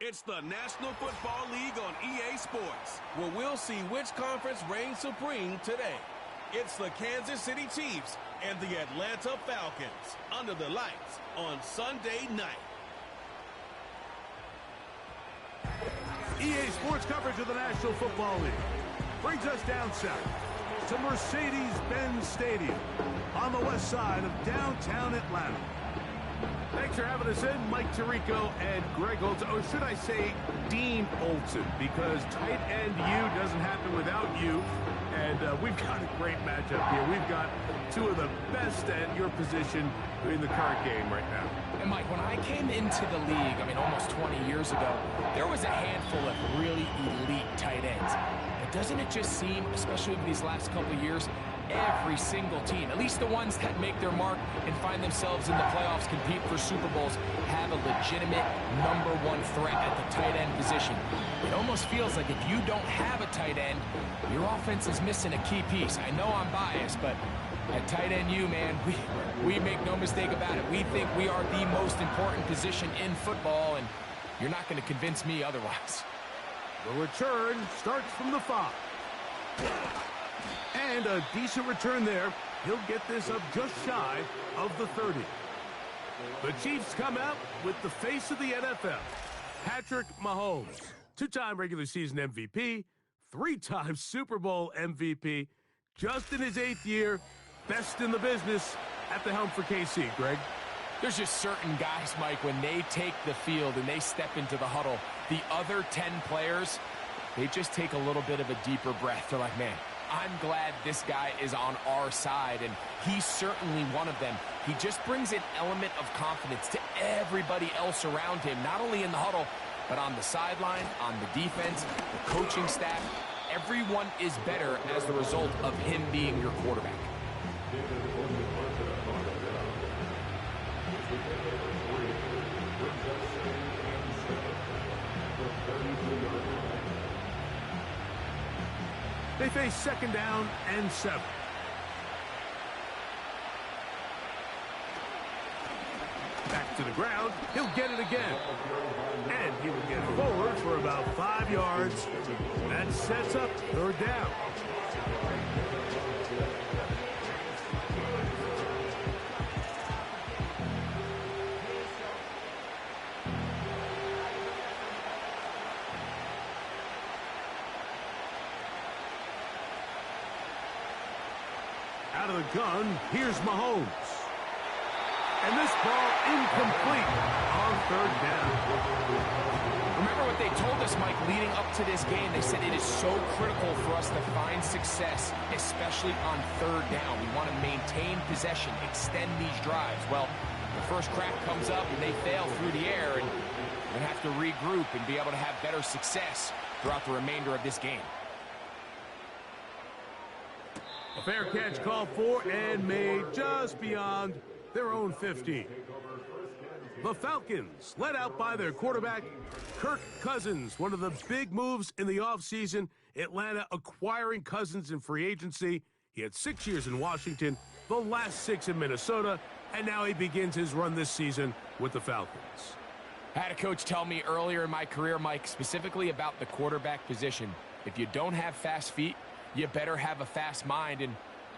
It's the National Football League on EA Sports, where we'll see which conference reigns supreme today. It's the Kansas City Chiefs and the Atlanta Falcons under the lights on Sunday night. EA Sports coverage of the National Football League brings us down south to Mercedes-Benz Stadium on the west side of downtown Atlanta. Thanks for having us in, Mike Tirico and Greg Olson, or should I say Dean Olson, because tight end U doesn't happen without you. And we've got a great matchup here. We've got two of the best at your position in the current game right now. And Mike, when I came into the league, almost 20 years ago, there was a handful of really elite tight ends. But doesn't it just seem, especially over these last couple of years, every single team, at least the ones that make their mark and find themselves in the playoffs, compete for Super Bowls, have a legitimate #1 threat at the tight end position. It almost feels like if you don't have a tight end, your offense is missing a key piece. I know I'm biased, but at tight end U, man, we make no mistake about it. We think we are the most important position in football, and you're not going to convince me otherwise. The return starts from the 5. And a decent return there. He'll get this up just shy of the 30. The Chiefs come out with the face of the NFL, Patrick Mahomes, 2-time regular season MVP, 3-time Super Bowl MVP, just in his 8th year, best in the business at the helm for KC, Greg. There's just certain guys, Mike, when they take the field and they step into the huddle, the other 10 players, they just take a little bit of a deeper breath. They're like, man, I'm glad this guy is on our side, and he's certainly one of them. He just brings an element of confidence to everybody else around him, not only in the huddle, but on the sideline, on the defense, the coaching staff. Everyone is better as the result of him being your quarterback. They face 2nd down and 7. Back to the ground. He'll get it again. And he will get forward for about 5 yards. That sets up 3rd down. Out of the gun, here's Mahomes. And this ball incomplete on 3rd down. Remember what they told us, Mike, leading up to this game. They said it is so critical for us to find success, especially on 3rd down. We want to maintain possession, extend these drives. Well, the first crack comes up and they fail through the air, and we're going to have to regroup and be able to have better success throughout the remainder of this game. A fair catch called for and made just beyond their own 50. The Falcons, led out by their quarterback, Kirk Cousins. One of the big moves in the offseason, Atlanta acquiring Cousins in free agency. He had 6 years in Washington, the last 6 in Minnesota, and now he begins his run this season with the Falcons. I had a coach tell me earlier in my career, Mike, specifically about the quarterback position. If you don't have fast feet, you better have a fast mind. And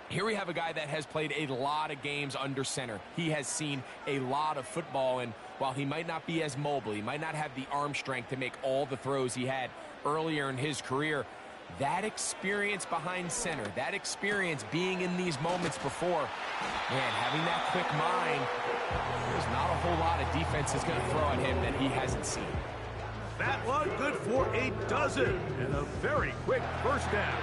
here we have a guy that has played a lot of games under center. He has seen a lot of football, and while he might not be as mobile, he might not have the arm strength to make all the throws he had earlier in his career, that experience behind center, that experience being in these moments before, man, having that quick mind, there's not a whole lot of defense is going to throw at him that he hasn't seen. That one good for a dozen and a very quick 1st down.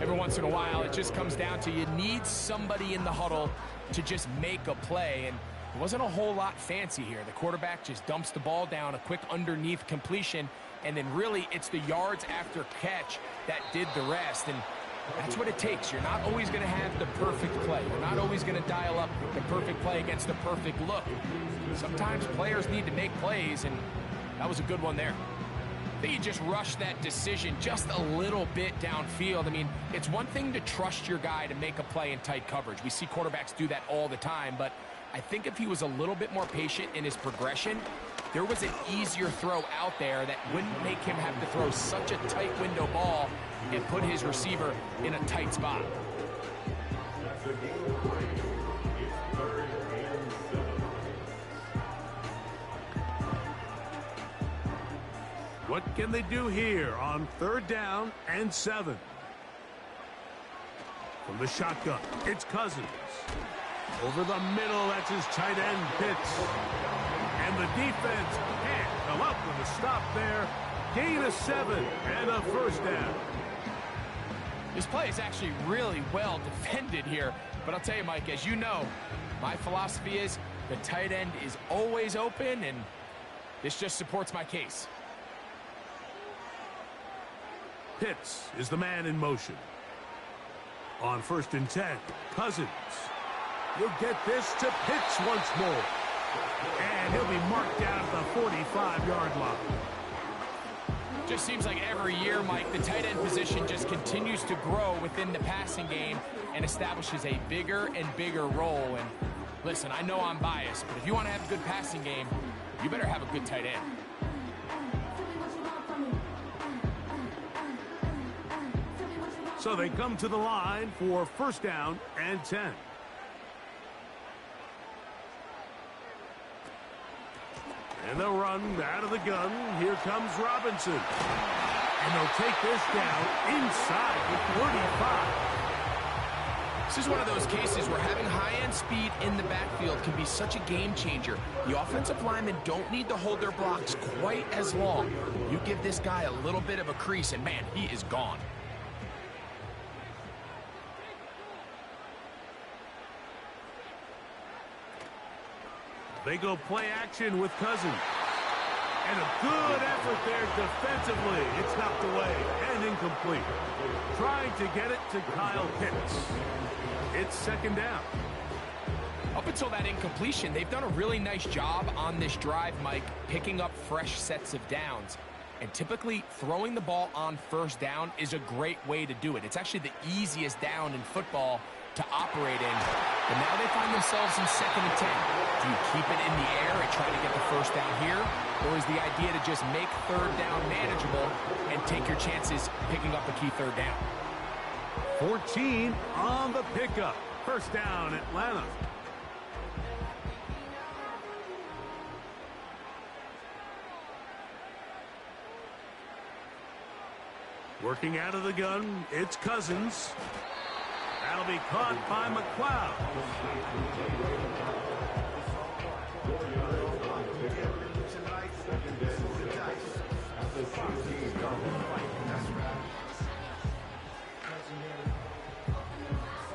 Every once in a while, it just comes down to you need somebody in the huddle to just make a play, and it wasn't a whole lot fancy here. The quarterback just dumps the ball down, a quick underneath completion, and then really it's the yards after catch that did the rest, and that's what it takes. You're not always going to have the perfect play. You're not always going to dial up the perfect play against the perfect look. Sometimes players need to make plays, and that was a good one there. I think you just rush that decision just a little bit downfield. I mean, it's one thing to trust your guy to make a play in tight coverage. We see quarterbacks do that all the time, but I think if he was a little bit more patient in his progression, there was an easier throw out there that wouldn't make him have to throw such a tight window ball and put his receiver in a tight spot. What can they do here on 3rd down and 7? From the shotgun, it's Cousins. Over the middle, that's his tight end, Pitts. And the defense can't come up with a stop there. Gain of 7 and a 1st down. This play is actually really well defended here. But I'll tell you, Mike, as you know, my philosophy is the tight end is always open, and this just supports my case. Pitts is the man in motion. On 1st and 10, Cousins. You'll get this to Pitts once more. And he'll be marked down at the 45-yard line. Just seems like every year, Mike, the tight end position just continues to grow within the passing game and establishes a bigger and bigger role. And listen, I know I'm biased, but if you want to have a good passing game, you better have a good tight end. So they come to the line for 1st down and 10. And they'll run out of the gun. Here comes Robinson. And they'll take this down inside the 35. This is one of those cases where having high-end speed in the backfield can be such a game changer. The offensive linemen don't need to hold their blocks quite as long. You give this guy a little bit of a crease, and man, he is gone. They go play action with Cousins. And a good effort there defensively. It's knocked away and incomplete. Trying to get it to Kyle Pitts. It's 2nd down. Up until that incompletion, they've done a really nice job on this drive, Mike, picking up fresh sets of downs. And typically, throwing the ball on 1st down is a great way to do it. It's actually the easiest down in football to operate in. But now they find themselves in 2nd and 10. Do you keep it in the air and try to get the 1st down here? Or is the idea to just make 3rd down manageable and take your chances picking up a key 3rd down? 14 on the pickup. 1st down, Atlanta. Working out of the gun, it's Cousins. That'll be caught by McLeod.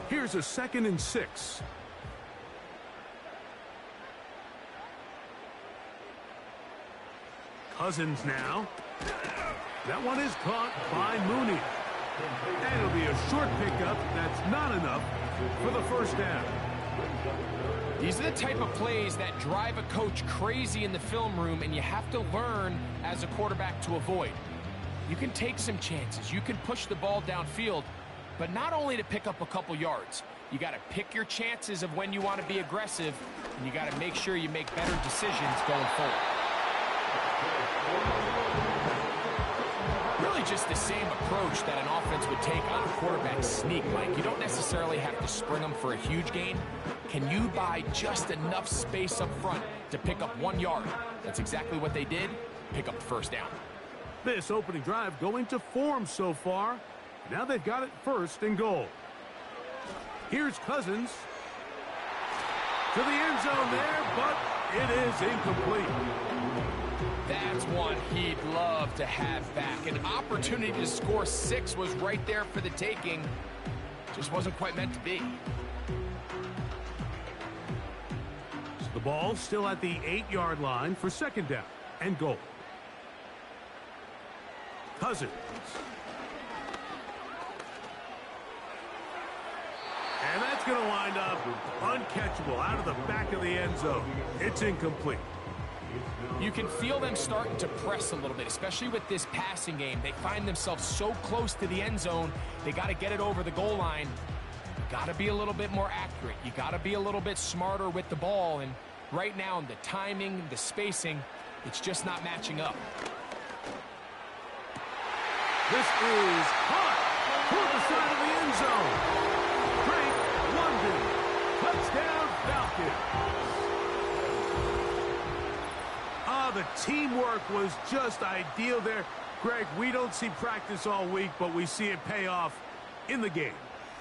Here's a 2nd and 6. Cousins now. That one is caught by Mooney. And it'll be a short pickup. That's not enough for the 1st down. These are the type of plays that drive a coach crazy in the film room, and you have to learn as a quarterback to avoid. You can take some chances. You can push the ball downfield, but not only to pick up a couple yards. You got to pick your chances of when you want to be aggressive, and you got to make sure you make better decisions going forward. Really just the same approach that an offense would take on a quarterback sneak, Mike. You don't necessarily have to spring them for a huge gain. Can you buy just enough space up front to pick up 1 yard? That's exactly what they did. Pick up the 1st down. This opening drive going to form so far. Now they've got it 1st and goal. Here's Cousins. To the end zone there, but it is incomplete. That's one he'd love to have back. An opportunity to score 6 was right there for the taking. Just wasn't quite meant to be. So the ball still at the 8-yard line for 2nd down and goal. Cousins. And that's going to wind up uncatchable out of the back of the end zone. It's incomplete. You can feel them starting to press a little bit, especially with this passing game. They find themselves so close to the end zone, they got to get it over the goal line. You got to be a little bit more accurate. You got to be a little bit smarter with the ball. And right now, the timing, the spacing, It's just not matching up. This is caught toward the side of the end zone. Drake London, touchdown Falcons. The teamwork was just ideal there. Greg, we don't see practice all week, but we see it pay off in the game.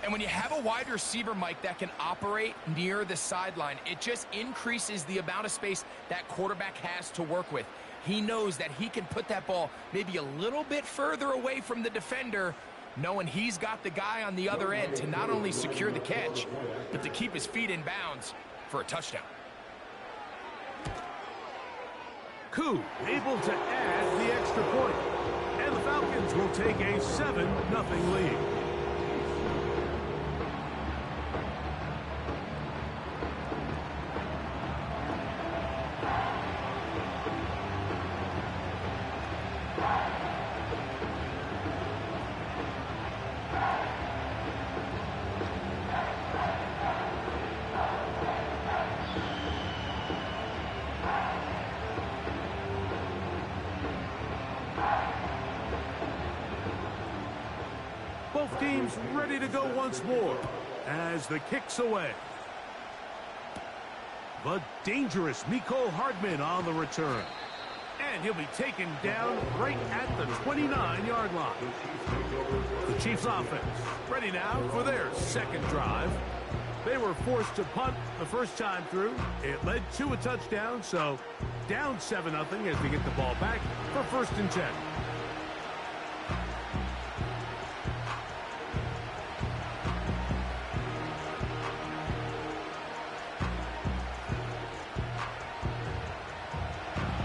And when you have a wide receiver, Mike, that can operate near the sideline, it just increases the amount of space that quarterback has to work with. He knows that he can put that ball maybe a little bit further away from the defender, knowing he's got the guy on the other end to not only secure the catch, but to keep his feet in bounds for a touchdown. Koo able to add the extra point. And the Falcons will take a 7-0 lead. Both teams ready to go once more as the kick's away. The dangerous Mecole Hardman on the return. And he'll be taken down right at the 29-yard line. The Chiefs offense ready now for their second drive. They were forced to punt the first time through. It led to a touchdown, so down 7-0 as they get the ball back for 1st and 10.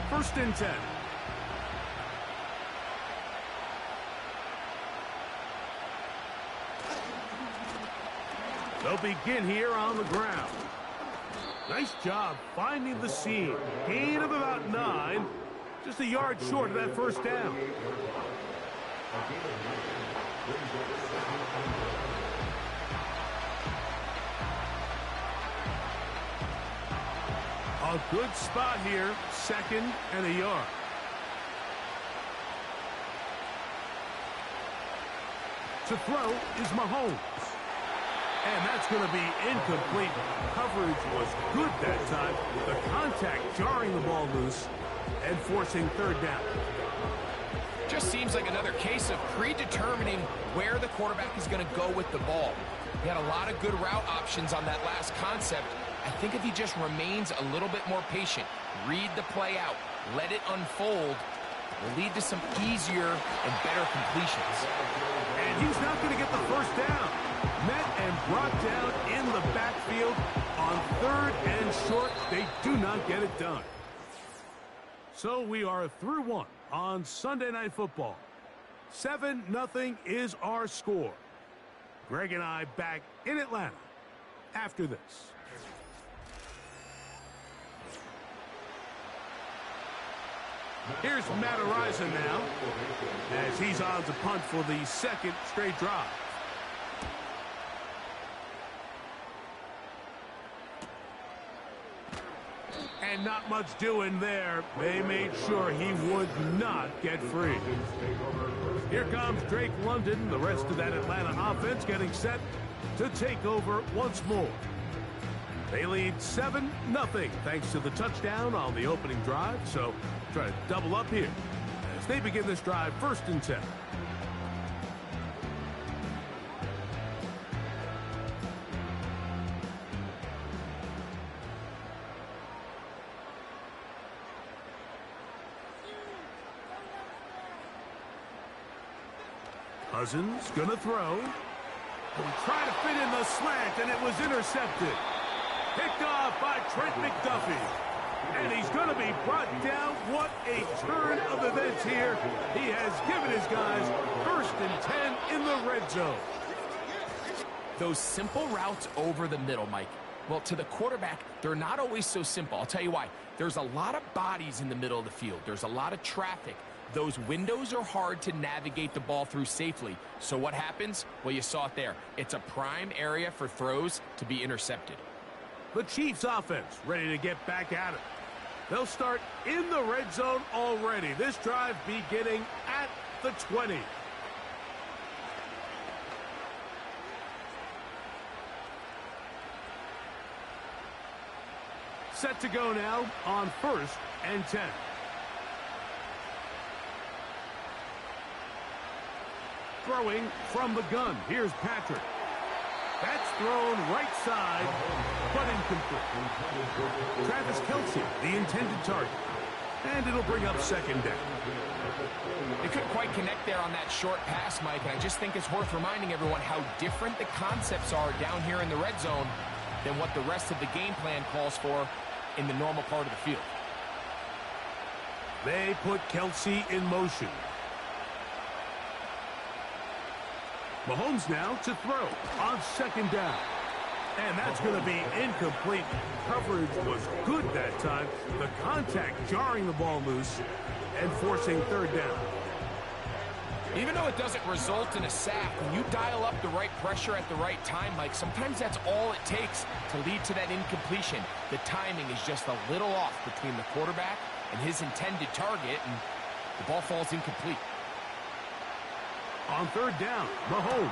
First and 10. They'll begin here on the ground. Nice job finding the seam. Gain of about 9. Just a yard short of that first down. A good spot here, 2nd and a yard. To throw is Mahomes. And that's going to be incomplete. Coverage was good that time. The contact jarring the ball loose and forcing 3rd down. Just seems like another case of predetermining where the quarterback is going to go with the ball. He had a lot of good route options on that last concept. I think if he just remains a little bit more patient, read the play out, let it unfold, it will lead to some easier and better completions. And he's not going to get the first down. Met and brought down in the backfield on 3rd and short. They do not get it done. So we are through 1 on Sunday Night Football. 7-0 is our score. Greg and I back in Atlanta after this. Here's Matt Araiza now as he's on to punt for the 2nd straight drive. And not much doing there. They made sure he would not get free. Here comes Drake London, the rest of that Atlanta offense getting set to take over once more. They lead 7-0 thanks to the touchdown on the opening drive, so try to double up here as they begin this drive 1st and 10. Cousins gonna throw. He'll try to fit in the slant, and it was intercepted. Picked off by Trent McDuffie. And he's going to be brought down. What a turn of events here. He has given his guys 1st and 10 in the red zone. Those simple routes over the middle, Mike. Well, to the quarterback, they're not always so simple. I'll tell you why. There's a lot of bodies in the middle of the field. There's a lot of traffic. Those windows are hard to navigate the ball through safely. So what happens? Well, you saw it there. It's a prime area for throws to be intercepted. The Chiefs offense ready to get back at it. They'll start in the red zone already. This drive beginning at the 20. Set to go now on 1st and 10. Throwing from the gun. Here's Patrick. That's thrown right side, but incomplete. Travis Kelce, the intended target. And it'll bring up 2nd down. They couldn't quite connect there on that short pass, Mike, and I just think it's worth reminding everyone how different the concepts are down here in the red zone than what the rest of the game plan calls for in the normal part of the field. They put Kelce in motion. Mahomes now to throw on 2nd down. And that's going to be incomplete. Coverage was good that time. The contact jarring the ball loose and forcing 3rd down. Even though it doesn't result in a sack, when you dial up the right pressure at the right time, Mike, sometimes that's all it takes to lead to that incompletion. The timing is just a little off between the quarterback and his intended target, and the ball falls incomplete. On 3rd down, Mahomes.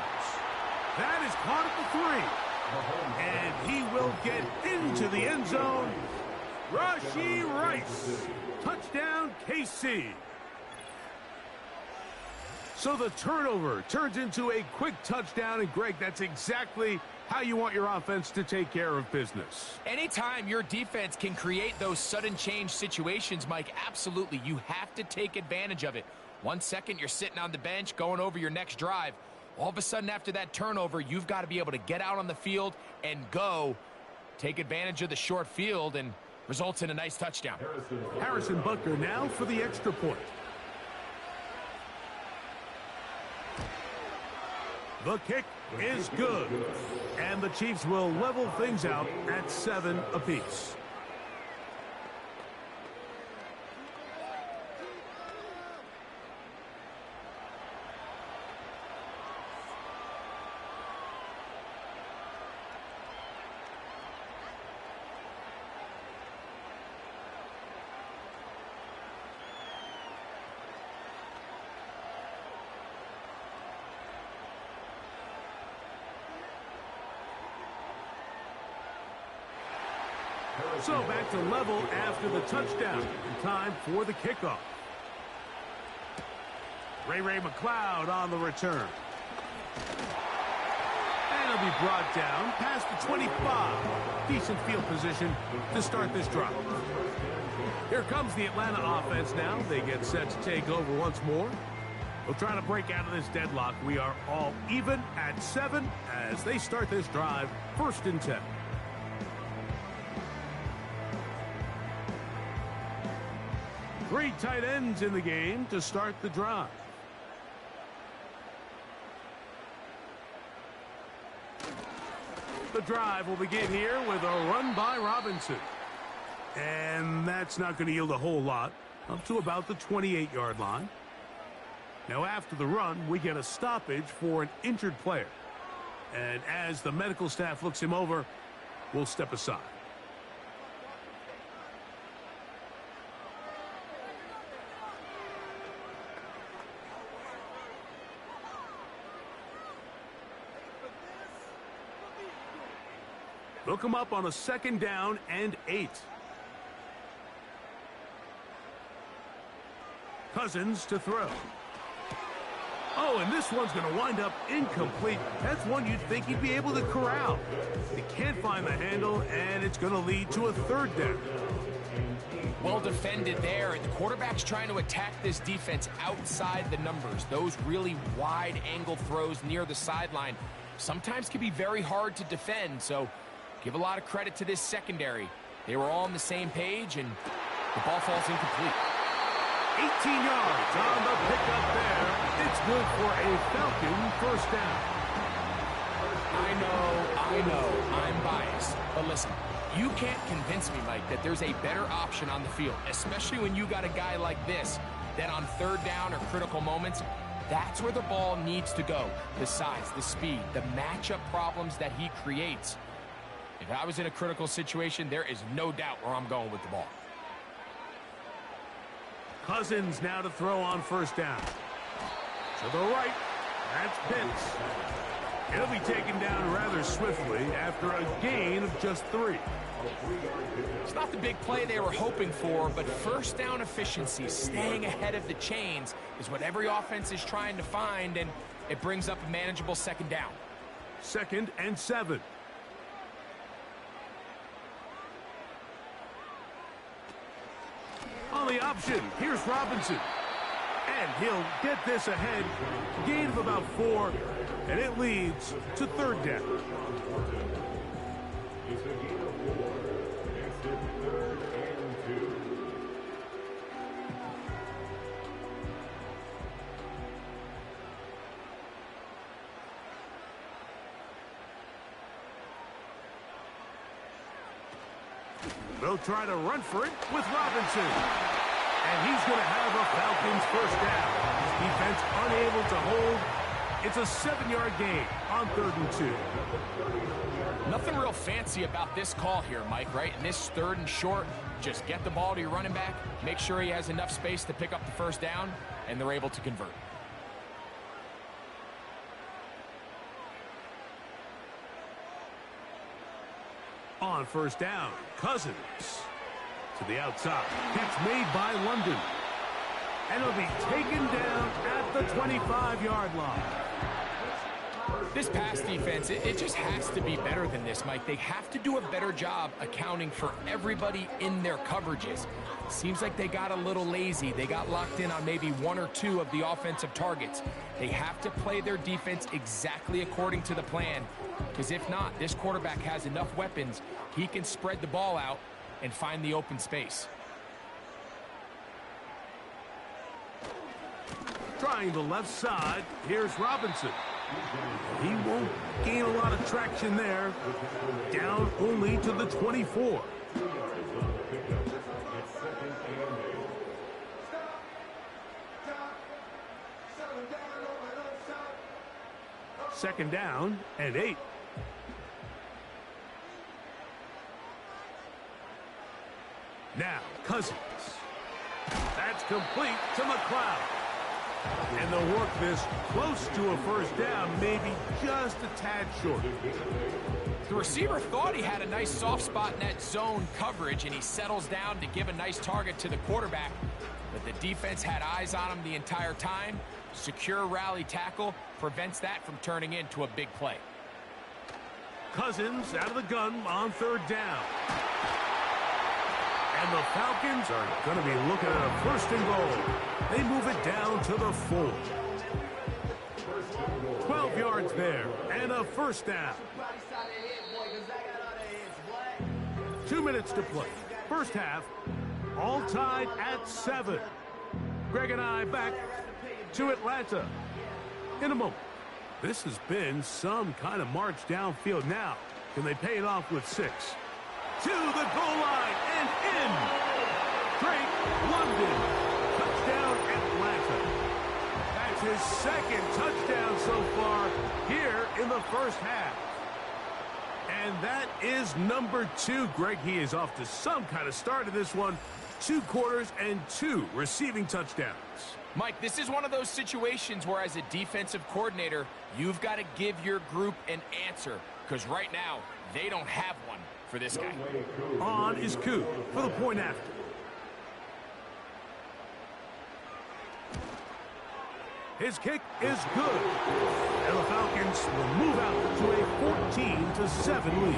That is caught at the 3. And he will get into the end zone. Rashee Rice. Touchdown, KC. So the turnover turns into a quick touchdown. And, Greg, that's exactly how you want your offense to take care of business. Anytime your defense can create those sudden change situations, Mike, absolutely, you have to take advantage of it. 1 second, you're sitting on the bench, going over your next drive. All of a sudden, after that turnover, you've got to be able to get out on the field and go. Take advantage of the short field, and results in a nice touchdown. Harrison Butker now for the extra point. The kick is good. And the Chiefs will level things out at 7 apiece. So back to level after the touchdown. Time for the kickoff. Ray McCloud on the return. And it'll be brought down past the 25. Decent field position to start this drive. Here comes the Atlanta offense now. They get set to take over once more. We'll try to break out of this deadlock. We are all even at 7 as they start this drive. 1st and 10. Three tight ends in the game to start the drive. The drive will begin here with a run by Robinson. And that's not going to yield a whole lot, up to about the 28-yard line. Now after the run, we get a stoppage for an injured player. And as the medical staff looks him over, we'll step aside. They'll come up on a 2nd down and 8. Cousins to throw. Oh, and this one's going to wind up incomplete. That's one you'd think he'd be able to corral. He can't find the handle, and it's going to lead to a 3rd down. Well defended there. The quarterback's trying to attack this defense outside the numbers. Those really wide angle throws near the sideline sometimes can be very hard to defend, so give a lot of credit to this secondary. They were all on the same page, and the ball falls incomplete. 18 yards on the pickup there. It's good for a Falcon 1st down. I know, I'm biased. But listen, you can't convince me, Mike, that there's a better option on the field, especially when you got a guy like this, that on 3rd down or critical moments, that's where the ball needs to go. The size, the speed, the matchup problems that he creates. If I was in a critical situation, there is no doubt where I'm going with the ball. Cousins now to throw on first down. To the right. That's Pitts. He'll be taken down rather swiftly after a gain of just 3. It's not the big play they were hoping for, but first down efficiency, staying ahead of the chains, is what every offense is trying to find, and it brings up a manageable second down. 2nd and 7. On the option, here's Robinson. And he'll get this ahead. Gain of about 4, and it leads to 3rd down. They'll try to run for it with Robinson. And he's going to have a Falcons first down. Defense unable to hold. It's a 7-yard gain on 3rd and 2. Nothing real fancy about this call here, Mike, right? In this 3rd and short, just get the ball to your running back, make sure he has enough space to pick up the first down, and they're able to convert. On first down, Cousins to the outside. Catch made by London. And it'll be taken down at the 25-yard line. This pass defense, it just has to be better than this, Mike. They have to do a better job accounting for everybody in their coverages. Seems like they got a little lazy. They got locked in on maybe 1 or 2 of the offensive targets. They have to play their defense exactly according to the plan, because if not, this quarterback has enough weapons. He can spread the ball out and find the open space. Trying the left side, here's Robinson. He won't gain a lot of traction there. Down only to the 24. Second down and 8. Now, Cousins. That's complete to McLeod. And they'll work this close to a first down, maybe just a tad short. The receiver thought he had a nice soft spot in that zone coverage, and he settles down to give a nice target to the quarterback. But the defense had eyes on him the entire time. Secure rally tackle prevents that from turning into a big play. Cousins out of the gun on third down. And the Falcons are going to be looking at a first and goal. They move it down to the 4. 12 yards there and a first down. 2 minutes to play. First half, all tied at 7. Greg and I back to Atlanta in a moment. This has been some kind of march downfield now. Can they pay it off with 6? To the goal line and in. Drake London. Touchdown Atlanta. That's his second touchdown so far here in the first half. And that is number 2. Greg, he is off to some kind of start in this one. 2 quarters and 2 receiving touchdowns. Mike, this is one of those situations where as a defensive coordinator, you've got to give your group an answer. Because right now, they don't have one for this guy. On is Koo for the point after. His kick is good. And the Falcons will move out to a 14-7 lead.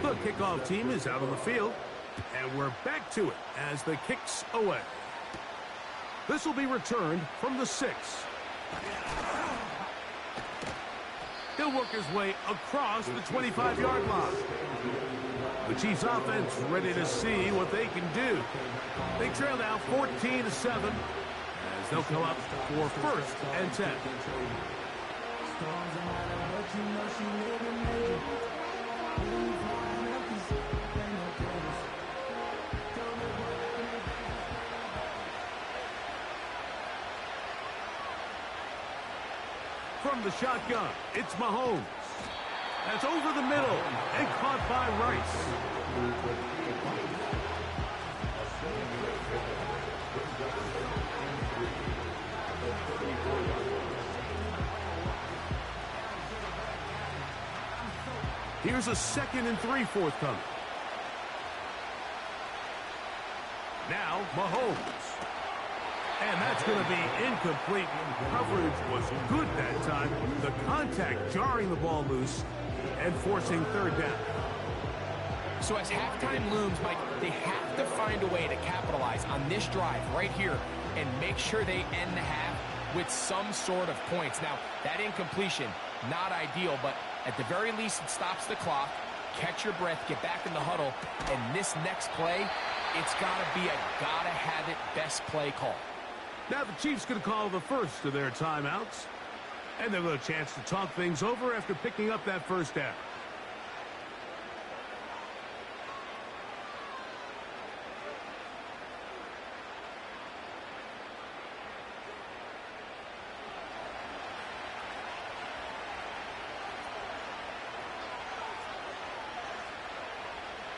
The kickoff team is out on the field, and we're back to it as the kick's away. This will be returned from the 6. He'll work his way across the 25-yard line. The Chiefs offense ready to see what they can do. They trail now 14-7 as they'll come up for first and 10. From the shotgun, it's Mahomes. That's over the middle and caught by Rice. Here's a 2nd and 3 forthcoming. Now Mahomes. And that's going to be incomplete. Coverage was good that time. The contact jarring the ball loose and forcing 3rd down. So as halftime looms, Mike, they have to find a way to capitalize on this drive right here and make sure they end the half with some sort of points. Now, that incompletion, not ideal, but at the very least, it stops the clock. Catch your breath, get back in the huddle, and this next play, it's got to be a gotta-have-it best play call. Now the Chiefs going to call the first of their timeouts. And they'll have a chance to talk things over after picking up that 1st down.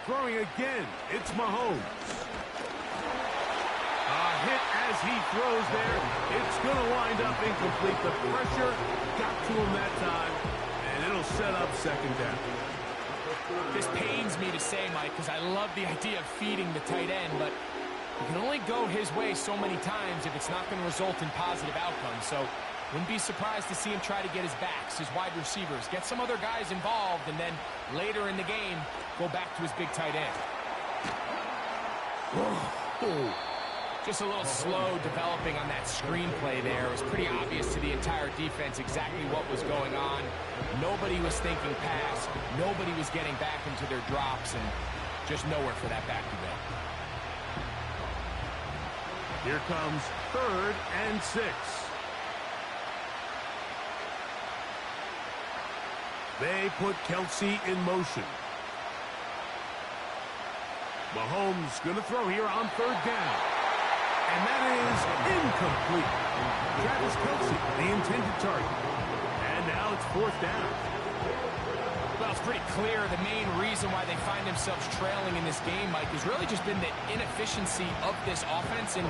Throwing again, it's Mahomes. Hit as he throws there. It's going to wind up incomplete. The pressure got to him that time, and it'll set up 2nd down. This pains me to say, Mike, because I love the idea of feeding the tight end, but you can only go his way so many times if it's not going to result in positive outcomes. So wouldn't be surprised to see him try to get his backs, his wide receivers, get some other guys involved, and then later in the game, go back to his big tight end. Whoa. Just a little slow developing on that screenplay there. It was pretty obvious to the entire defense exactly what was going on. Nobody was thinking pass. Nobody was getting back into their drops, and just nowhere for that back to go. Here comes 3rd and 6. They put Kelsey in motion. Mahomes going to throw here on 3rd down. And that is incomplete. Travis Kelsey, the intended target. And now it's 4th down. Well, it's pretty clear the main reason why they find themselves trailing in this game, Mike, has really just been the inefficiency of this offense and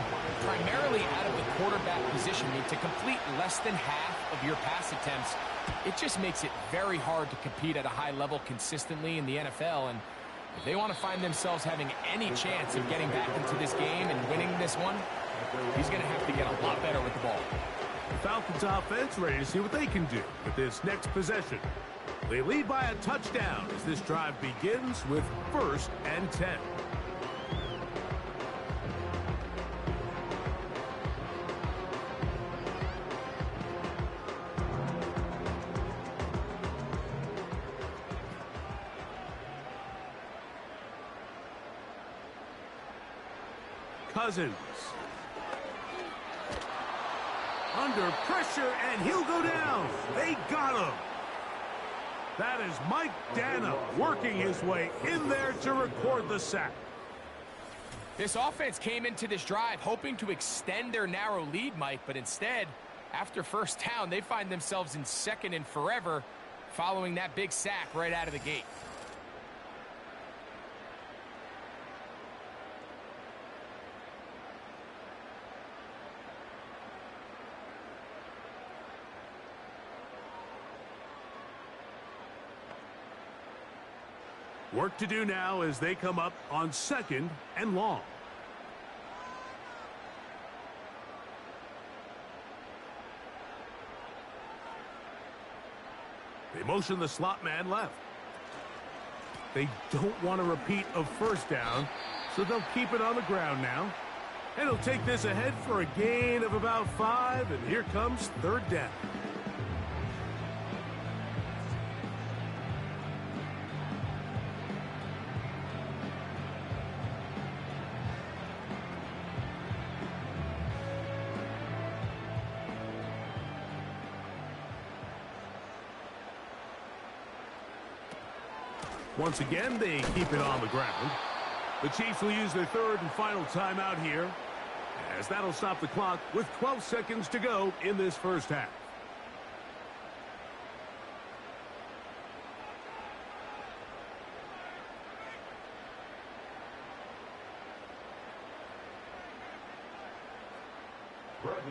primarily out of the quarterback position. I mean, to complete less than half of your pass attempts, it just makes it very hard to compete at a high level consistently in the NFL. And if they want to find themselves having any chance of getting back into this game and winning this one, he's going to have to get a lot better with the ball. The Falcons offense ready to see what they can do with this next possession. They lead by a touchdown as this drive begins with 1st and 10. Cousins. Under pressure, and he'll go down. They got him. That is Mike Dana working his way in there to record the sack. This offense came into this drive hoping to extend their narrow lead, Mike, but instead, after 1st down, they find themselves in 2nd and forever following that big sack right out of the gate. Work to do now as they come up on 2nd and long. They motion the slot man left. They don't want to repeat a 1st down, so they'll keep it on the ground now. And he'll take this ahead for a gain of about 5, and here comes 3rd down. Once again, they keep it on the ground. The Chiefs will use their third and final timeout here, as that'll stop the clock with 12 seconds to go in this first half.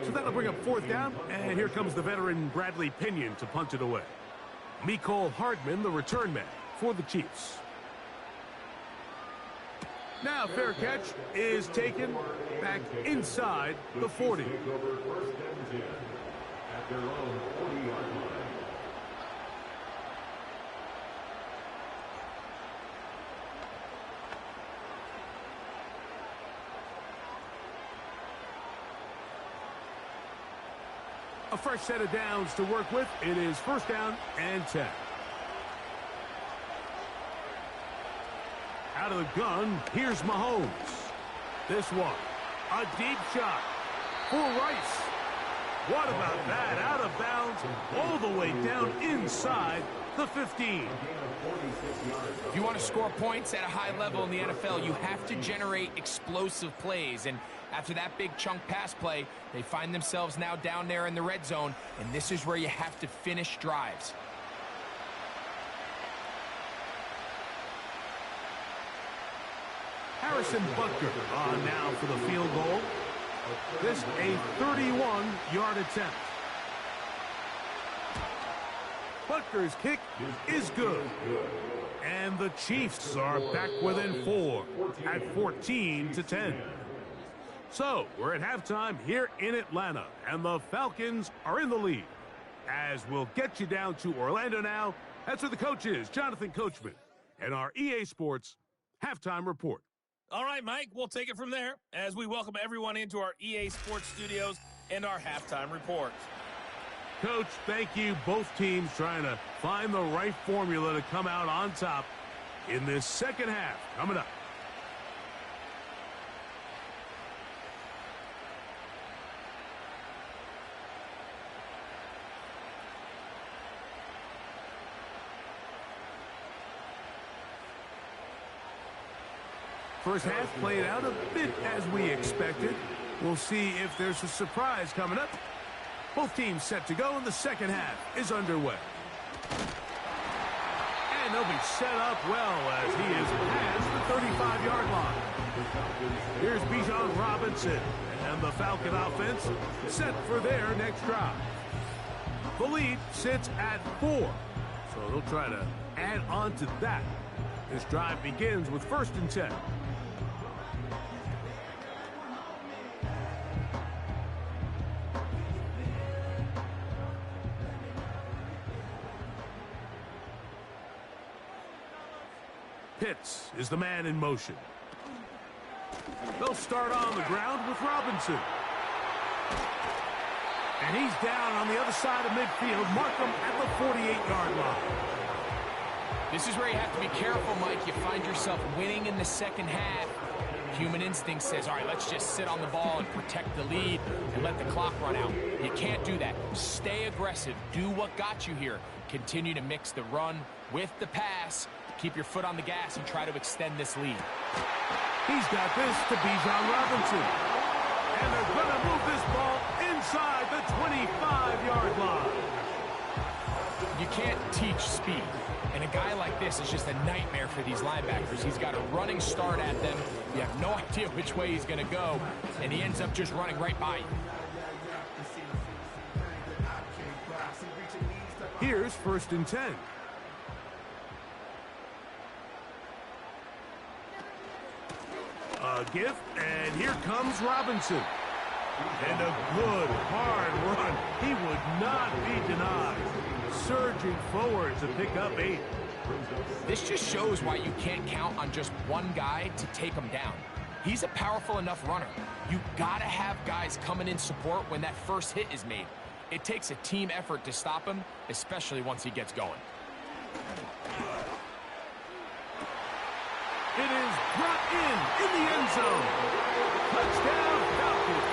So that'll bring up fourth down, and here comes the veteran Bradley Pinion to punt it away. Mecole Hardman, the return man for the Chiefs. Now fair catch is taken back inside the 40. A fresh set of downs to work with. It is first down and 10. Out of the gun, here's Mahomes. This one, a deep shot for Rice. What about that? Out of bounds, all the way down inside the 15. If you want to score points at a high level in the NFL, you have to generate explosive plays. And after that big chunk pass play, they find themselves now down there in the red zone, and this is where you have to finish drives. Harrison Butker on now for the field goal. This a 31-yard attempt. Butker's kick is good. And the Chiefs are back within 4 at 14-10. So, we're at halftime here in Atlanta, and the Falcons are in the lead. As we'll get you down to Orlando now, that's where the coach is, Jonathan Coachman, and our EA Sports halftime report. All right, Mike, we'll take it from there as we welcome everyone into our EA Sports studios and our halftime report. Coach, thank you. Both teams trying to find the right formula to come out on top in this second half. Coming up. First half played out a bit as we expected. We'll see if there's a surprise coming up. Both teams set to go, and the second half is underway. And they'll be set up well as he is past the 35-yard line. Here's Bijan Robinson, and the Falcon offense set for their next drive. The lead sits at 4, so they'll try to add on to that. This drive begins with first and 10. Pitts is the man in motion. They'll start on the ground with Robinson. And he's down on the other side of midfield. Mark him at the 48-yard line. This is where you have to be careful, Mike. You find yourself winning in the second half. Human instinct says, all right, let's just sit on the ball and protect the lead and let the clock run out. You can't do that. Stay aggressive. Do what got you here. Continue to mix the run with the pass. Keep your foot on the gas and try to extend this lead. He's got this to Bijan Robinson. And they're going to move this ball inside the 25-yard line. You can't teach speed. And a guy like this is just a nightmare for these linebackers. He's got a running start at them. You have no idea which way he's going to go. And he ends up just running right by you. Here's first and 10. A gift, and here comes Robinson. And a good, hard run. He would not be denied. Surging forward to pick up 8. This just shows why you can't count on just one guy to take him down. He's a powerful enough runner. You gotta have guys coming in support when that first hit is made. It takes a team effort to stop him, especially once he gets going. It is brought in the end zone. Touchdown, Falcons.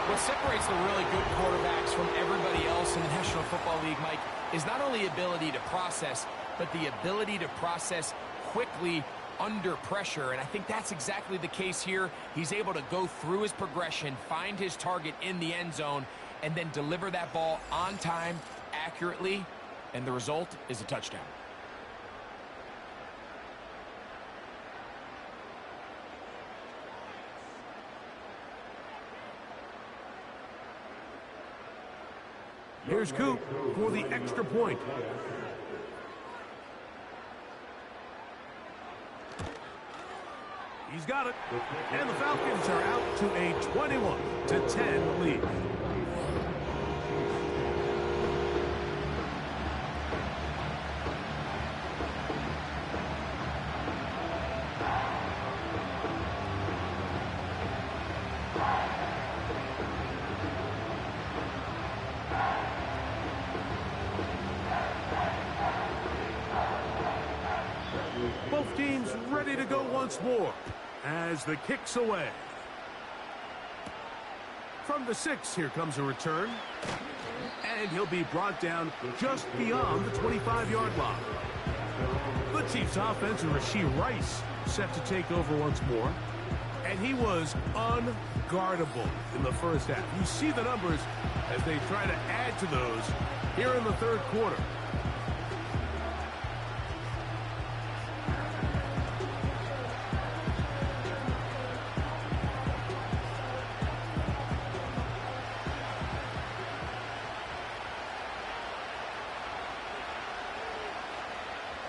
What separates the really good quarterbacks from everybody else in the National Football League, Mike, is not only ability to process, but the ability to process quickly under pressure, and I think that's exactly the case here. He's able to go through his progression, find his target in the end zone, and then deliver that ball on time, accurately, and the result is a touchdown. Here's Coop for the extra point. He's got it. And the Falcons are out to a 21-10 lead. Both teams ready to go once more as the kick's away. From the 6, here comes a return. And he'll be brought down just beyond the 25-yard line. The Chiefs offense, Rashee Rice, set to take over once more. And he was unguardable in the first half. You see the numbers as they try to add to those here in the third quarter.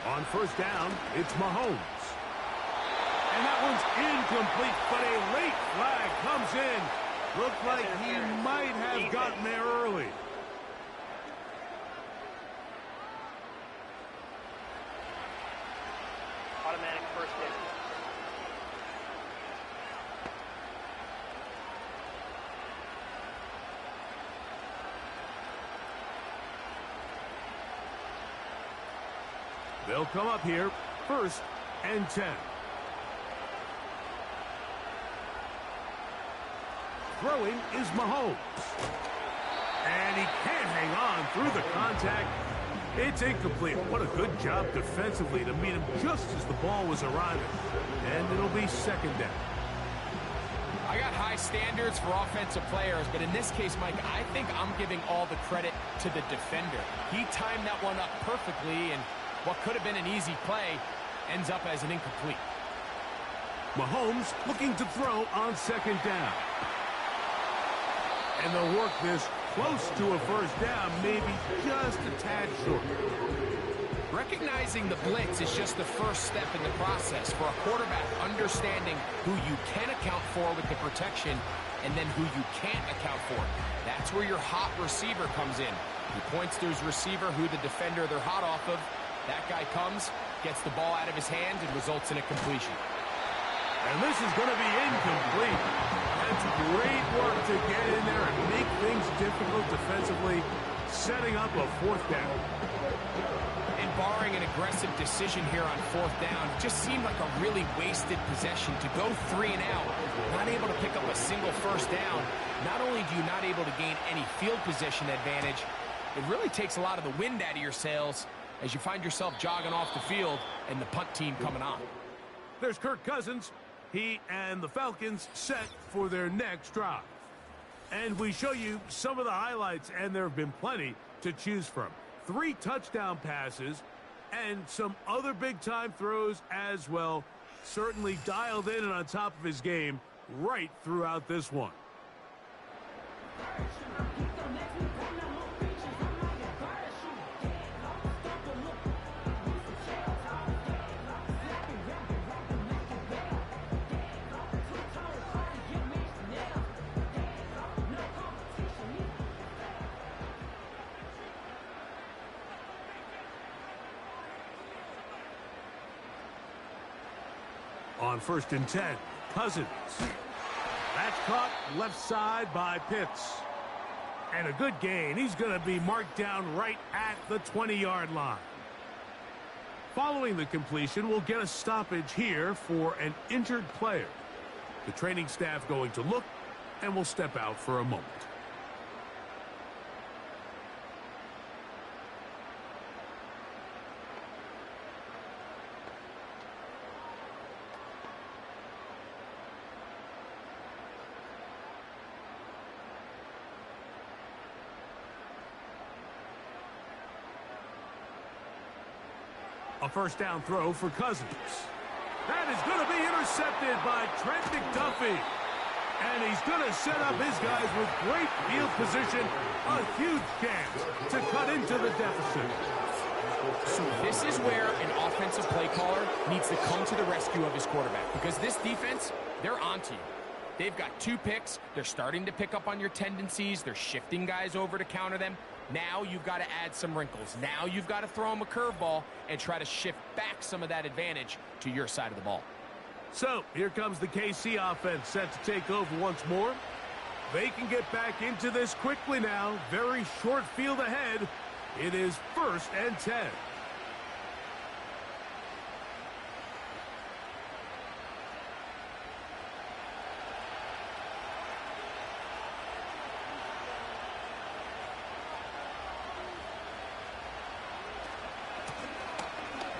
On first down, it's Mahomes. And that one's incomplete, but a late flag comes in. Looked like he might have gotten there early. Automatic first down. They'll come up here, 1st and 10. Throwing is Mahomes. And he can't hang on through the contact. It's incomplete. What a good job defensively to meet him just as the ball was arriving. And it'll be 2nd down. I got high standards for offensive players, but in this case, Mike, I think I'm giving all the credit to the defender. He timed that one up perfectly, and what could have been an easy play ends up as an incomplete. Mahomes looking to throw on 2nd down. And they'll work this close to a 1st down, maybe just a tad short. Recognizing the blitz is just the first step in the process for a quarterback, understanding who you can account for with the protection and then who you can't account for. That's where your hot receiver comes in. He points to his receiver, who the defender they're hot off of. That guy comes, gets the ball out of his hand, and results in a completion. And this is going to be incomplete. That's great work to get in there and make things difficult defensively, setting up a 4th down. And barring an aggressive decision here on 4th down, it just seemed like a really wasted possession to go 3 and out, not able to pick up a single 1st down. Not only do you not able to gain any field position advantage, it really takes a lot of the wind out of your sails as you find yourself jogging off the field and the punt team coming on. There's Kirk Cousins. He and the Falcons set for their next drive. And we show you some of the highlights, and there have been plenty to choose from. 3 touchdown passes and some other big-time throws as well. Certainly dialed in and on top of his game right throughout this one. On 1st and 10, Cousins. That's caught left side by Pitts. And a good gain. He's going to be marked down right at the 20-yard line. Following the completion, we'll get a stoppage here for an injured player. The training staff going to look, and will step out for a moment. A first down throw for Cousins. That is going to be intercepted by Trent McDuffie. And he's going to set up his guys with great field position. A huge chance to cut into the deficit. So this is where an offensive play caller needs to come to the rescue of his quarterback, because this defense, they're onto you. They've got 2 picks. They're starting to pick up on your tendencies. They're shifting guys over to counter them. Now you've got to add some wrinkles. Now you've got to throw them a curveball and try to shift back some of that advantage to your side of the ball. So here comes the KC offense set to take over once more. They can get back into this quickly now. Very short field ahead. It is 1st and 10.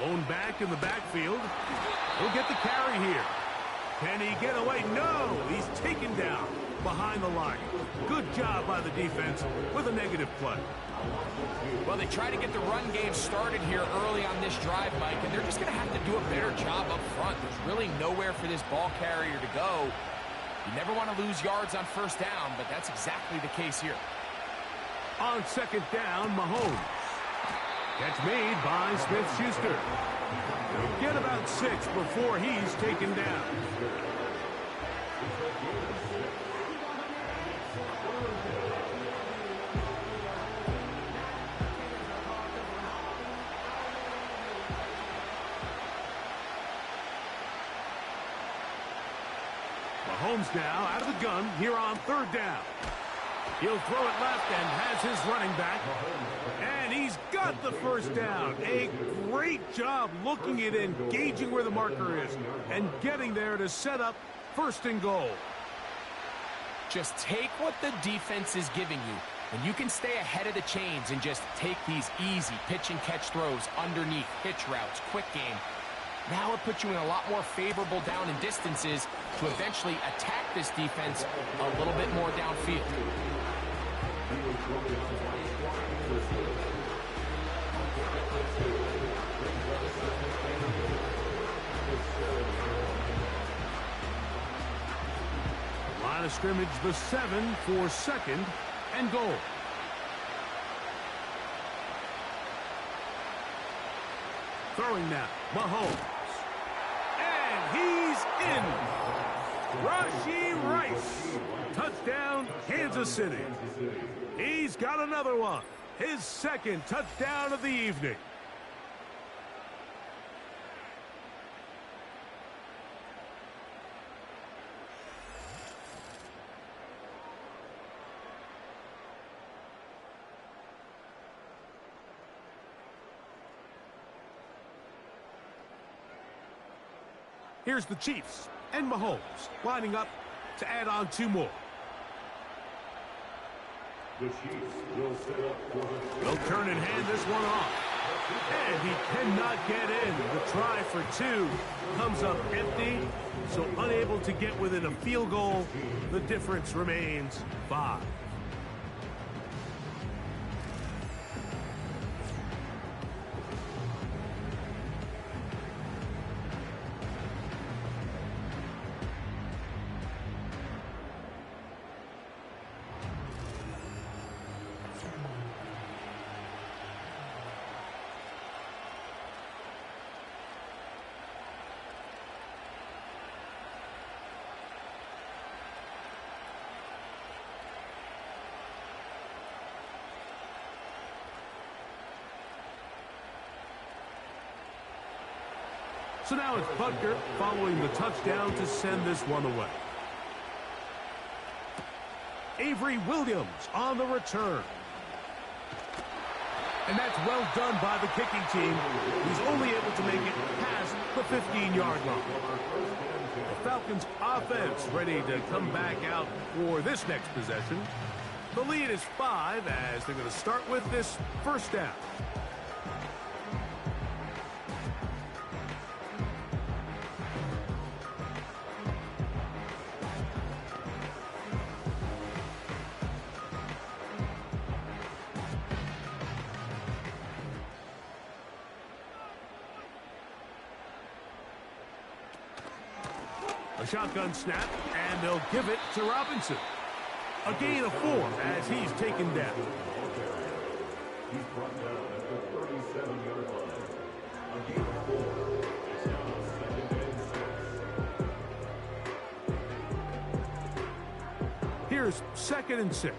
Lone back in the backfield. He'll get the carry here. Can he get away? No! He's taken down behind the line. Good job by the defense with a negative play. Well, they try to get the run game started here early on this drive, Mike, and they're just going to have to do a better job up front. There's really nowhere for this ball carrier to go. You never want to lose yards on 1st down, but that's exactly the case here. On 2nd down, Mahomes. Catch made by Smith-Schuster. He'll get about 6 before he's taken down. Mahomes now out of the gun here on 3rd down. He'll throw it left and has his running back. And he's got the 1st down. A great job looking at engaging where the marker is and getting there to set up 1st and goal. Just take what the defense is giving you, and you can stay ahead of the chains and just take these easy pitch and catch throws underneath, hitch routes, quick game. Now it puts you in a lot more favorable down and distances to eventually attack this defense a little bit more downfield. Line of scrimmage, the 7 for 2nd and goal. Throwing now, Mahomes. And he's in. Rashee Rice. Touchdown, Kansas City. He's got another one. His 2nd touchdown of the evening. Here's the Chiefs and Mahomes lining up to add on 2 more. The Chiefs will set up for the... They'll turn and hand this one off. And he cannot get in. The try for 2 comes up empty, so unable to get within a field goal. The difference remains 5. So now it's Butker following the touchdown to send this one away. Avery Williams on the return. And that's well done by the kicking team. He's only able to make it past the 15-yard line. The Falcons offense ready to come back out for this next possession. The lead is 5 as they're going to start with this 1st down. A shotgun snap, and they'll give it to Robinson. A gain of 4 as he's taken down. He's brought down at the 37-yard line. A gain of 4. It's now 2nd and 6. Here's 2nd and 6.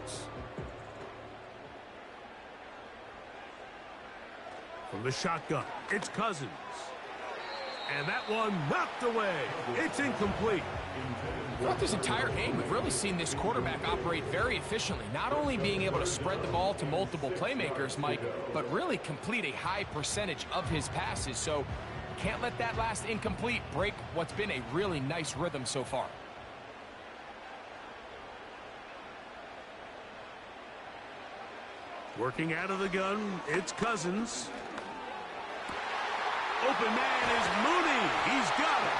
From the shotgun, it's Cousins. And that one knocked away. It's incomplete. Throughout this entire game, we've really seen this quarterback operate very efficiently, not only being able to spread the ball to multiple playmakers, Mike, but really complete a high percentage of his passes. So can't let that last incomplete break what's been a really nice rhythm so far. Working out of the gun, it's Cousins. Open man is Mooney. He's got it.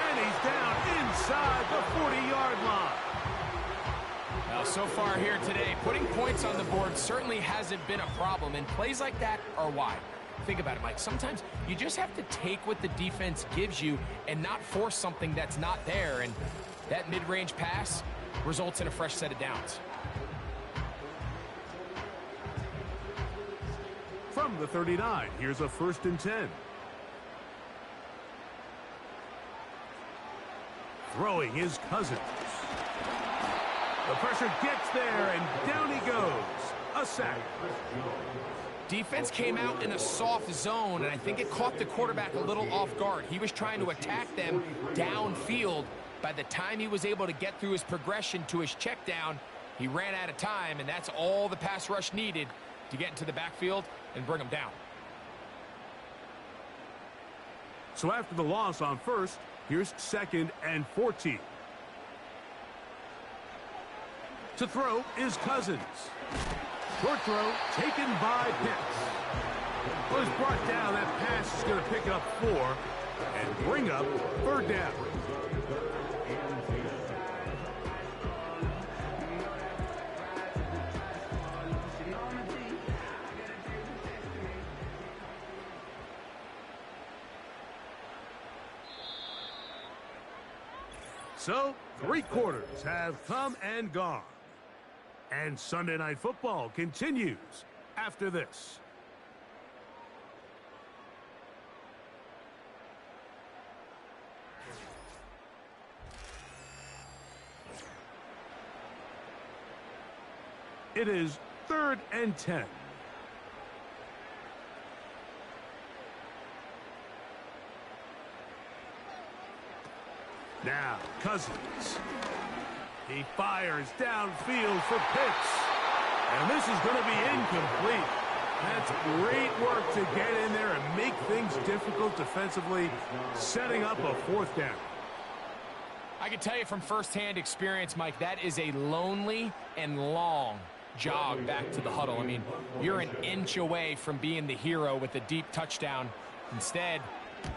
And he's down inside the 40-yard line. Well, so far here today, putting points on the board certainly hasn't been a problem, and plays like that are why. Think about it, Mike. Sometimes you just have to take what the defense gives you and not force something that's not there, and that mid-range pass results in a fresh set of downs. From the 39, here's a 1st and 10. Throwing is Cousins. The pressure gets there, and down he goes. A sack. Defense came out in a soft zone, and I think it caught the quarterback a little off guard. He was trying to attack them downfield. By the time he was able to get through his progression to his check down, he ran out of time, and that's all the pass rush needed to get into the backfield and bring him down. So after the loss on 1st, here's 2nd and 14. To throw is Cousins. Short throw taken by Pitts. Was brought down. That pass is going to pick up 4 and bring up 3rd down. So, 3 quarters have come and gone. And Sunday Night Football continues after this. It is 3rd and 10. Now, Cousins. He fires downfield for Pitts. And this is going to be incomplete. That's great work to get in there and make things difficult defensively, setting up a 4th down. I can tell you from firsthand experience, Mike, that is a lonely and long jog back to the huddle. I mean, you're an inch away from being the hero with a deep touchdown. Instead,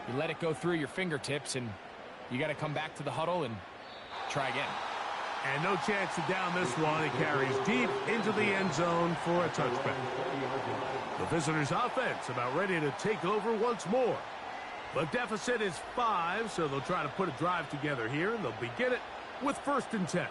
you let it go through your fingertips, and you got to come back to the huddle and try again. And no chance to down this one. It carries deep into the end zone for a touchback. The visitors' offense about ready to take over once more. The deficit is 5, so they'll try to put a drive together here, and they'll begin it with 1st and 10.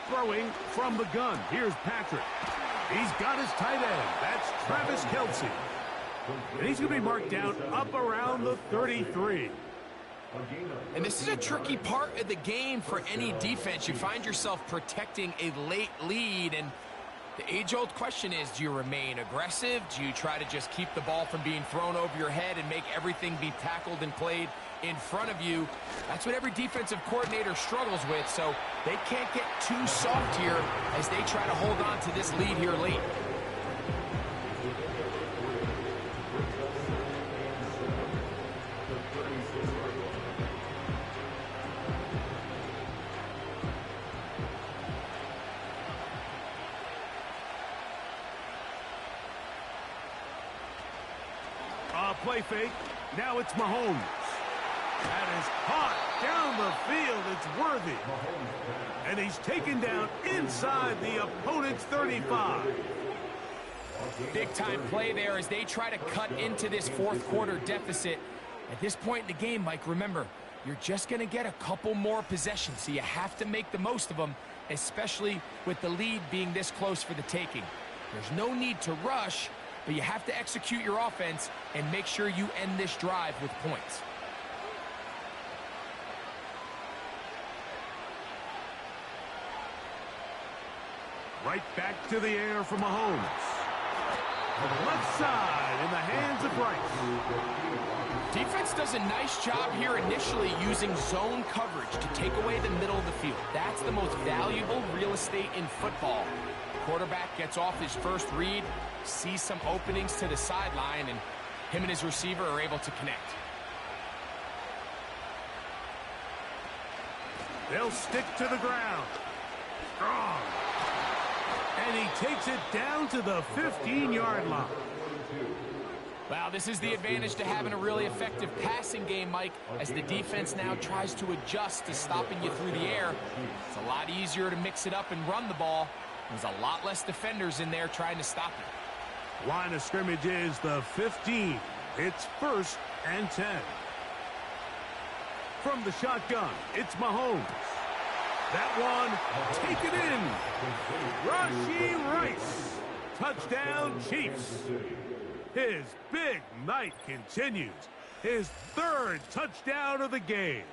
Throwing from the gun. Here's Patrick. He's got his tight end. That's Travis Kelce. And he's going to be marked down up around the 33. And this is a tricky part of the game for any defense. You find yourself protecting a late lead, and the age-old question is, do you remain aggressive? Do you try to just keep the ball from being thrown over your head and make everything be tackled and played in front of you? That's what every defensive coordinator struggles with, so they can't get too soft here as they try to hold on to this lead here late. Play fake. Now it's Mahomes. That is caught down the field. It's worthy. And he's taken down inside the opponent's 35. Big-time play there as they try to cut into this fourth quarter deficit. At this point in the game, Mike, remember, you're just going to get a couple more possessions, so you have to make the most of them, especially with the lead being this close for the taking. There's no need to rush, but you have to execute your offense and make sure you end this drive with points. Right back to the air for Mahomes. On the left side in the hands of Rice. Defense does a nice job here initially using zone coverage to take away the middle of the field. That's the most valuable real estate in football. Quarterback gets off his first read, sees some openings to the sideline, and him and his receiver are able to connect. They'll stick to the ground. Strong. And he takes it down to the 15-yard line. Wow, this is the advantage to having a really effective passing game, Mike, as the defense now tries to adjust to stopping you through the air. It's a lot easier to mix it up and run the ball. There's a lot less defenders in there trying to stop it. Line of scrimmage is the 15. It's 1st and 10. From the shotgun, it's Mahomes. That one, taken in. Rashee Rice. Touchdown, Chiefs. His big night continues. His 3rd touchdown of the game.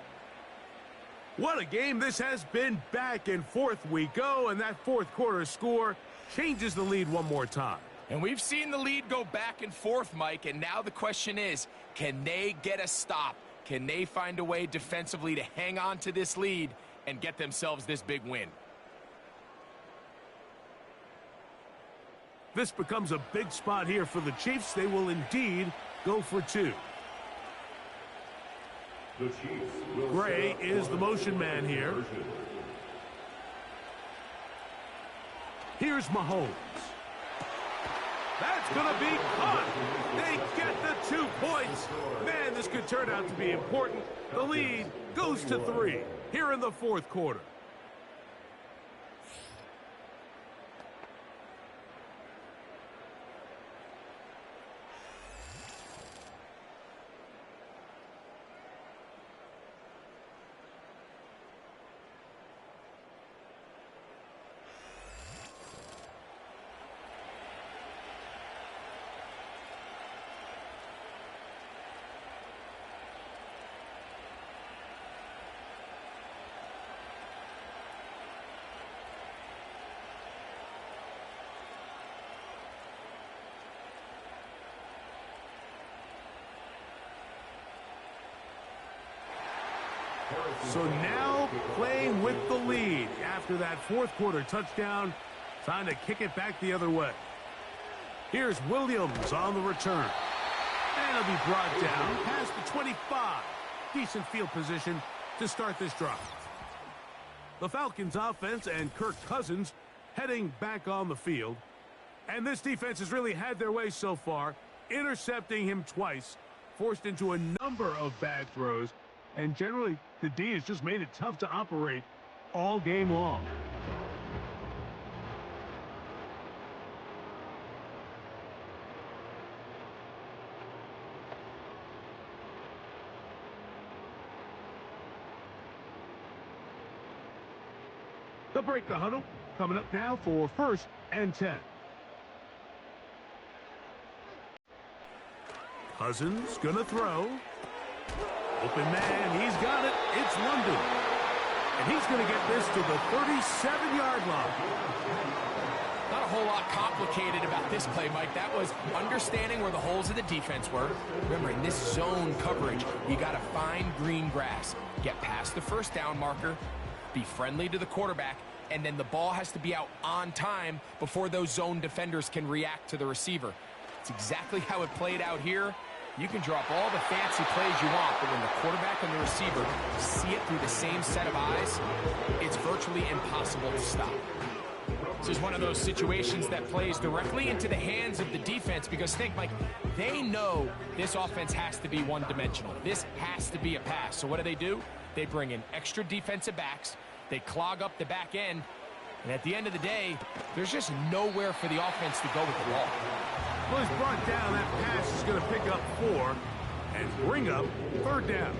What a game this has been. Back and forth we go, and that fourth quarter score changes the lead one more time. And we've seen the lead go back and forth, Mike, and now the question is, can they get a stop? Can they find a way defensively to hang on to this lead and get themselves this big win? This becomes a big spot here for the Chiefs. They will indeed go for 2. Gray is the motion man here. Here's Mahomes. That's going to be caught. They get the 2 points. Man, this could turn out to be important. The lead goes to 3 here in the fourth quarter. So now playing with the lead after that fourth quarter touchdown, trying to kick it back the other way. Here's Williams on the return. And he'll be brought down past the 25. Decent field position to start this drive. The Falcons offense and Kirk Cousins heading back on the field. And this defense has really had their way so far, intercepting him twice, forced into a number of bad throws. And generally, the D has just made it tough to operate all game long. They'll break the huddle. Coming up now for 1st and 10. Cousins gonna throw. Open man, he's got it. It's London. And he's going to get this to the 37-yard line. Not a whole lot complicated about this play, Mike. That was understanding where the holes of the defense were. Remember, in this zone coverage, you got to find green grass. Get past the first down marker, be friendly to the quarterback, and then the ball has to be out on time before those zone defenders can react to the receiver. It's exactly how it played out here. You can drop all the fancy plays you want, but when the quarterback and the receiver see it through the same set of eyes, it's virtually impossible to stop. This is one of those situations that plays directly into the hands of the defense because think, Mike, they know this offense has to be one-dimensional. This has to be a pass. So what do? They bring in extra defensive backs. They clog up the back end. And at the end of the day, there's just nowhere for the offense to go with the ball. Well, he's brought down. That pass is going to pick up 4 and bring up 3rd down.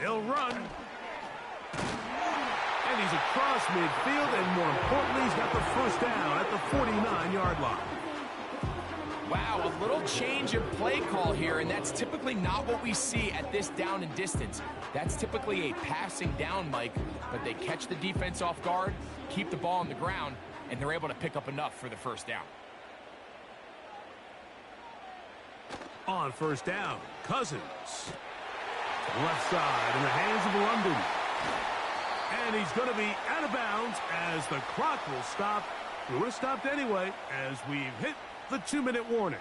They'll run. And he's across midfield, and more importantly, he's got the first down at the 49-yard line. Wow, a little change of play call here, and that's typically not what we see at this down and distance. That's typically a passing down, Mike, but they catch the defense off guard, keep the ball on the ground, and they're able to pick up enough for the first down. On first down, Cousins. Left side in the hands of London. And he's going to be out of bounds as the clock will stop. It would have stopped anyway as we've hit the 2-minute warning.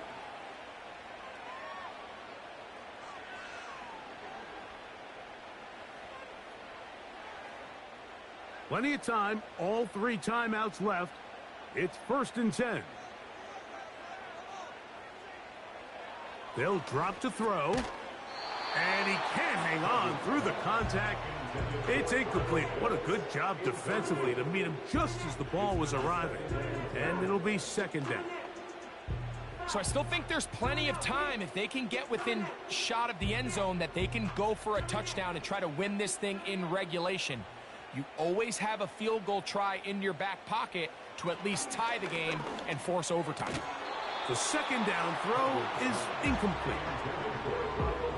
Plenty of time. All 3 timeouts left. It's 1st and 10. They'll drop to throw. And he can't hang on through the contact. It's incomplete. What a good job defensively to meet him just as the ball was arriving. And it'll be 2nd down. So I still think there's plenty of time if they can get within shot of the end zone that they can go for a touchdown and try to win this thing in regulation. You always have a field goal try in your back pocket to at least tie the game and force overtime. The 2nd down throw is incomplete.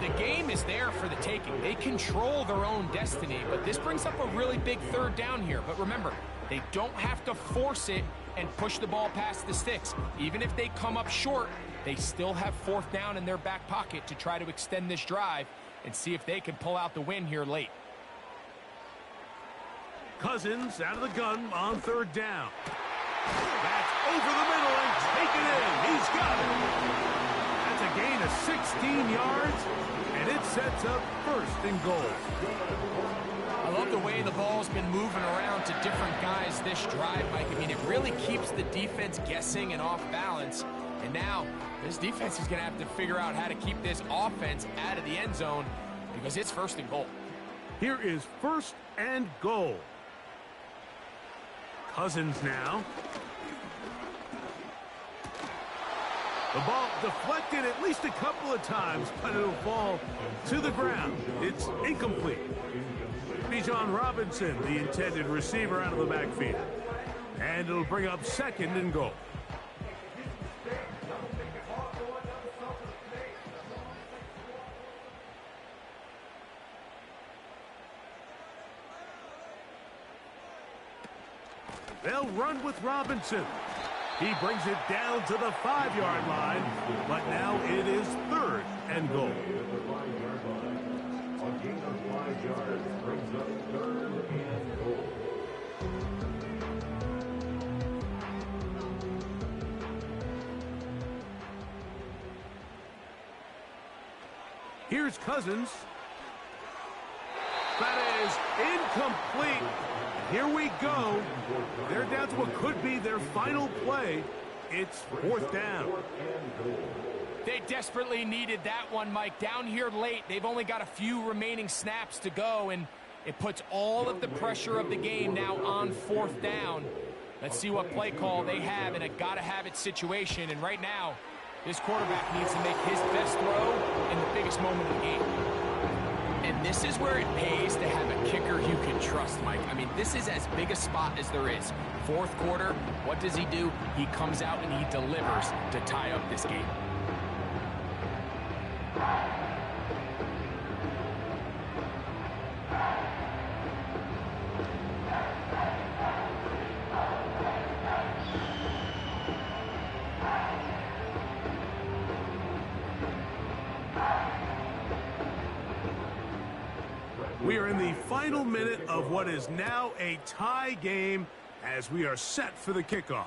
The game is there for the taking. They control their own destiny, but this brings up a really big 3rd down here. But remember, they don't have to force it and push the ball past the sticks. Even if they come up short, they still have 4th down in their back pocket to try to extend this drive and see if they can pull out the win here late. Cousins out of the gun on 3rd down. That's over the middle and taken in. He's got it. That's a gain of 16 yards, and it sets up 1st and goal. I love the way the ball's been moving around to different guys this drive, Mike. I mean, it really keeps the defense guessing and off balance. And now this defense is going to have to figure out how to keep this offense out of the end zone because it's 1st and goal. Here is 1st and goal. Cousins now. The ball deflected at least a couple of times, but it'll fall to the ground. It's incomplete. Bijan Robinson, the intended receiver, out of the backfield. And it'll bring up 2nd and goal. They'll run with Robinson. He brings it down to the 5-yard line, but now it is 3rd and goal. A gain of 5 yards brings up 3rd and goal. Here's Cousins. That is incomplete. Here we go. They're down to what could be their final play. It's 4th down. They desperately needed that one, Mike. Down here late, they've only got a few remaining snaps to go, and it puts all of the pressure of the game now on 4th down. Let's see what play call they have in a gotta-have-it situation. And right now, this quarterback needs to make his best throw in the biggest moment of the game. And this is where it pays to have a kicker you can trust, Mike. I mean, this is as big a spot as there is. 4th quarter, what does he do? He comes out and he delivers to tie up this game. We are in the final minute of what is now a tie game as we are set for the kickoff.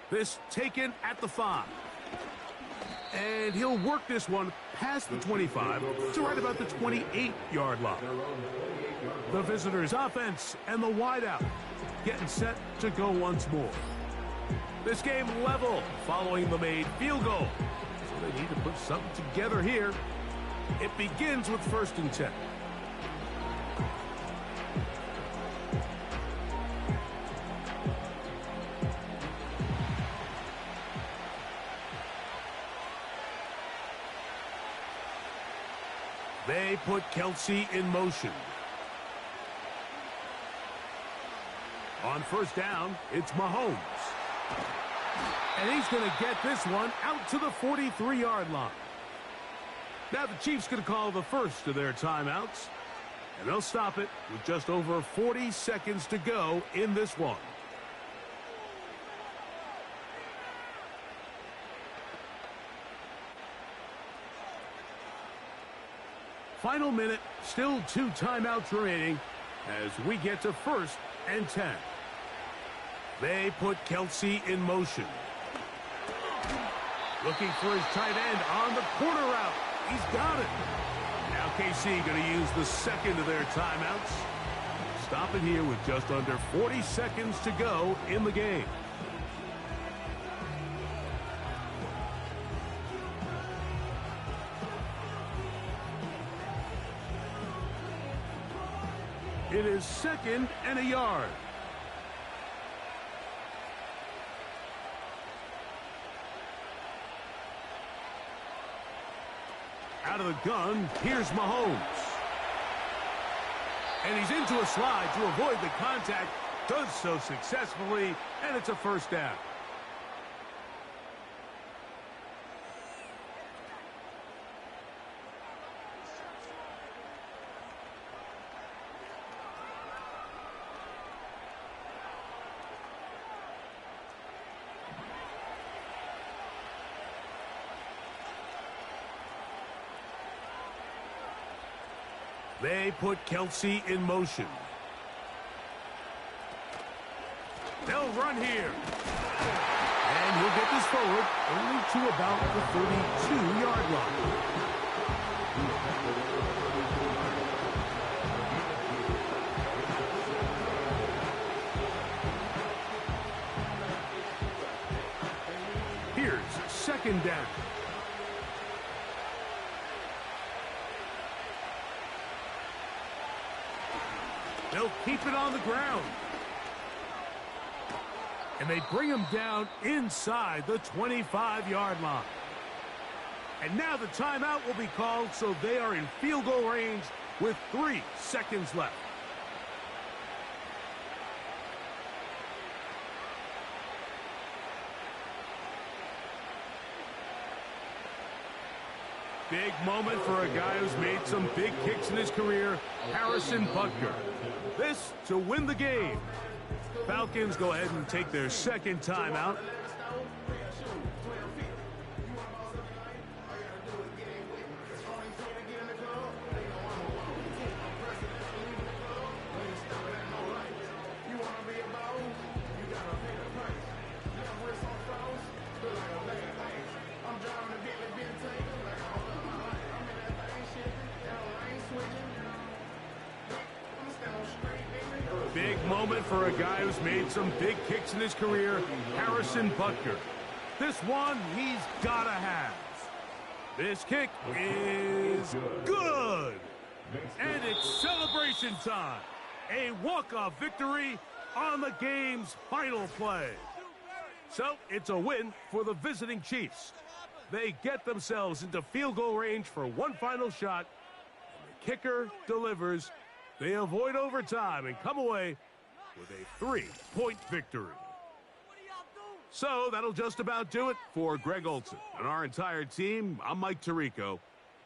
This taken at the 5. And he'll work this one past the 25 to right about the 28-yard line. The visitors' offense and the wideout getting set to go once more. This game level following the made field goal. So they need to put something together here. It begins with 1st and 10. They put Kelsey in motion. On 1st down, it's Mahomes. And he's going to get this one out to the 43-yard line. Now the Chiefs going to call the first of their timeouts. And they'll stop it with just over 40 seconds to go in this one. Final minute, still 2 timeouts remaining as we get to 1st and 10. They put Kelsey in motion. Looking for his tight end on the corner route. He's got it. Now KC going to use the second of their timeouts. Stopping here with just under 40 seconds to go in the game. It is 2nd and a yard. Out of the gun, here's Mahomes. And he's into a slide to avoid the contact. Does so successfully, and it's a 1st down. They put Kelsey in motion. They'll run here. And he'll get this forward only to about the 32-yard line. Here's 2nd down. They'll keep it on the ground. And they bring him down inside the 25-yard line. And now the timeout will be called, so they are in field goal range with 3 seconds left. Big moment for a guy who's made some big kicks in his career, Harrison Butker. This to win the game. Falcons go ahead and take their 2nd timeout. Big moment for a guy who's made some big kicks in his career, Harrison Butker. This one he's got to have. This kick is good. And it's celebration time. A walk-off victory on the game's final play. So it's a win for the visiting Chiefs. They get themselves into field goal range for one final shot. And the kicker delivers. They avoid overtime and come away with a 3-point victory. So that'll just about do it for Greg Olson and our entire team. I'm Mike Tirico.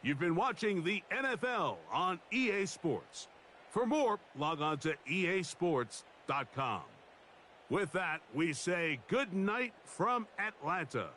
You've been watching the NFL on EA Sports. For more, log on to easports.com. With that, we say good night from Atlanta.